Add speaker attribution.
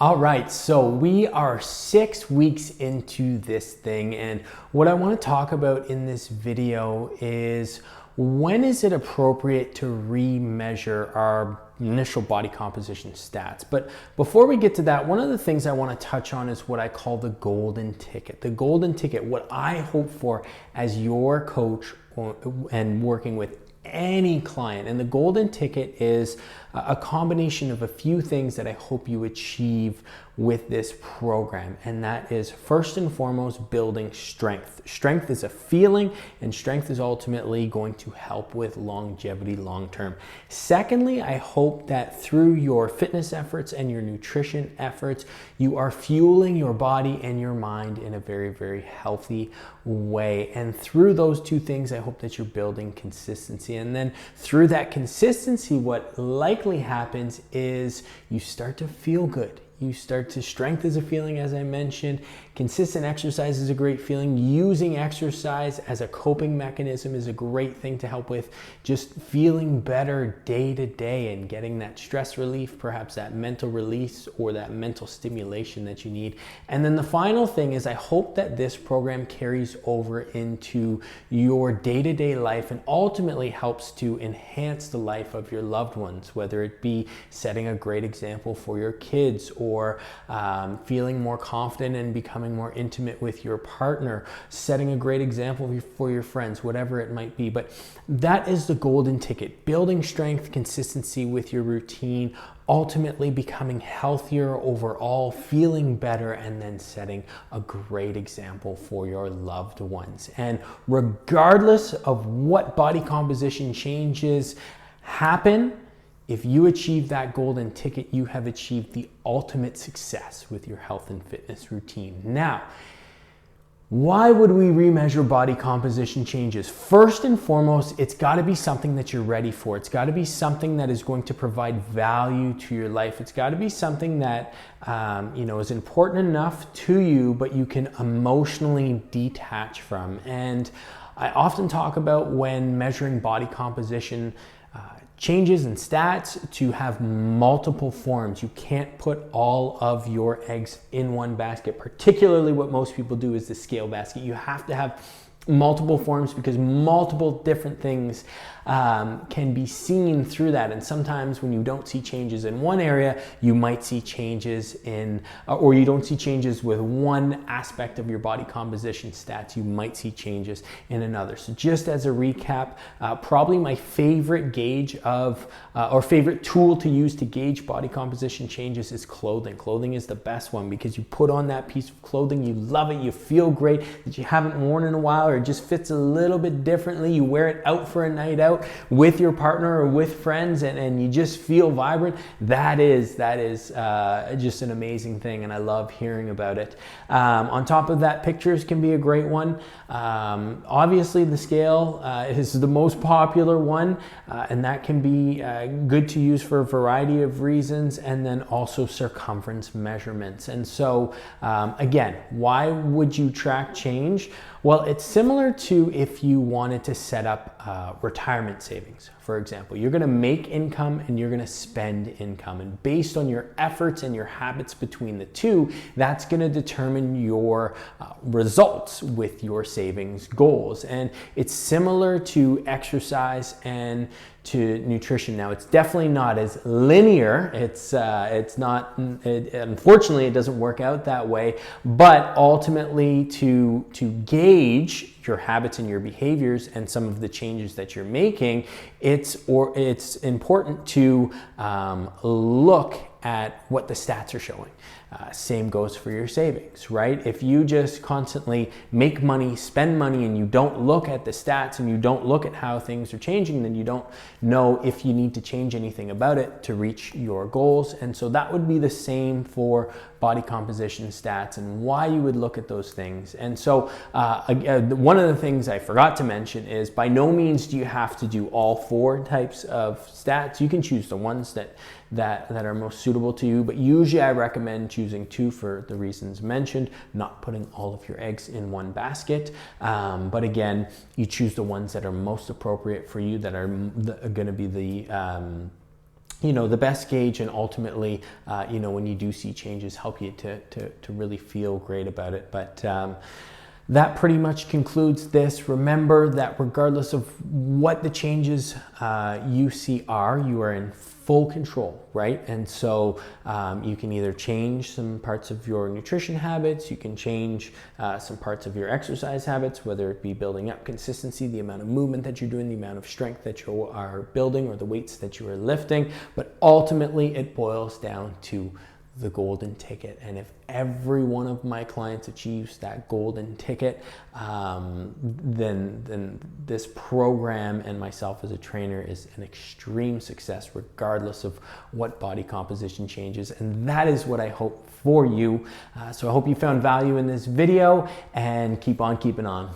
Speaker 1: All right, so we are 6 weeks into this thing, and what I want to talk about in this video is when is it appropriate to remeasure our initial body composition stats. But before we get to that, one of the things I want to touch on is what I call the golden ticket. The golden ticket, what I hope for as your coach and working with any client. And the golden ticket is a combination of a few things that I hope you achieve with this program. And that is first and foremost, building strength. Strength is a feeling, and strength is ultimately going to help with longevity long-term. Secondly, I hope that through your fitness efforts and your nutrition efforts, you are fueling your body and your mind in a very, very healthy way. And through those two things, I hope that you're building consistency. And then through that consistency, what likely happens is you start to feel good. You start to, strength is a feeling, as I mentioned. Consistent exercise is a great feeling. Using exercise as a coping mechanism is a great thing to help with just feeling better day to day and getting that stress relief, perhaps that mental release or that mental stimulation that you need. And then the final thing is I hope that this program carries over into your day-to-day life and ultimately helps to enhance the life of your loved ones, whether it be setting a great example for your kids or feeling more confident and becoming more intimate with your partner, setting a great example for your friends, whatever it might be. But that is the golden ticket: building strength, consistency with your routine, ultimately becoming healthier overall, feeling better, and then setting a great example for your loved ones. And regardless of what body composition changes happen, if you achieve that golden ticket, you have achieved the ultimate success with your health and fitness routine. Now, why would we remeasure body composition changes? First and foremost, it's got to be something that you're ready for. It's got to be something that is going to provide value to your life. It's got to be something that is important enough to you, but you can emotionally detach from. And I often talk about when measuring body composition changes and stats to have multiple forms. You can't put all of your eggs in one basket. Particularly what most people do is the scale basket. You have to have multiple forms because multiple different things can be seen through that. And sometimes when you don't see changes in one area, you might see changes or you don't see changes with one aspect of your body composition stats, you might see changes in another. So just as a recap, probably my favorite gauge or favorite tool to use to gauge body composition changes is clothing. Clothing is the best one because you put on that piece of clothing, you love it, you feel great, that you haven't worn in a while, or it just fits a little bit differently. You wear it out for a night out with your partner or with friends, and you just feel vibrant. That is just an amazing thing, and I love hearing about it. On top of that, pictures can be a great one. Obviously, the scale is the most popular one, and that can be good to use for a variety of reasons, and then also circumference measurements. And so, again, why would you track change? Well, it's similar to if you wanted to set up retirement savings, for example. You're going to make income and you're going to spend income. And based on your efforts and your habits between the two, that's going to determine your results with your savings goals. And it's similar to exercise and to nutrition. Now, it's definitely not as linear. Unfortunately, it doesn't work out that way. But ultimately, to gauge your habits and your behaviors and some of the changes that you're making, it's important to look at what the stats are showing. Same goes for your savings, right? If you just constantly make money, spend money, and you don't look at the stats and you don't look at how things are changing, then you don't know if you need to change anything about it to reach your goals. And so that would be the same for body composition stats and why you would look at those things. And so one of the things I forgot to mention is by no means do you have to do all 4 types of stats. You can choose the ones that are most suitable to you, but usually I recommend choosing 2 for the reasons mentioned, not putting all of your eggs in one basket. But again, you choose the ones that are most appropriate for you, that are going to be the best gauge, and ultimately, when you do see changes, help you to really feel great about it. But that pretty much concludes this. Remember that regardless of what the changes you see are, you are in full control, right? And so you can either change some parts of your nutrition habits, you can change some parts of your exercise habits, whether it be building up consistency, the amount of movement that you're doing, the amount of strength that you are building, or the weights that you are lifting. But ultimately, it boils down to the golden ticket. And if every one of my clients achieves that golden ticket, then this program and myself as a trainer is an extreme success, regardless of what body composition changes. And that is what I hope for you. So I hope you found value in this video, and keep on keeping on.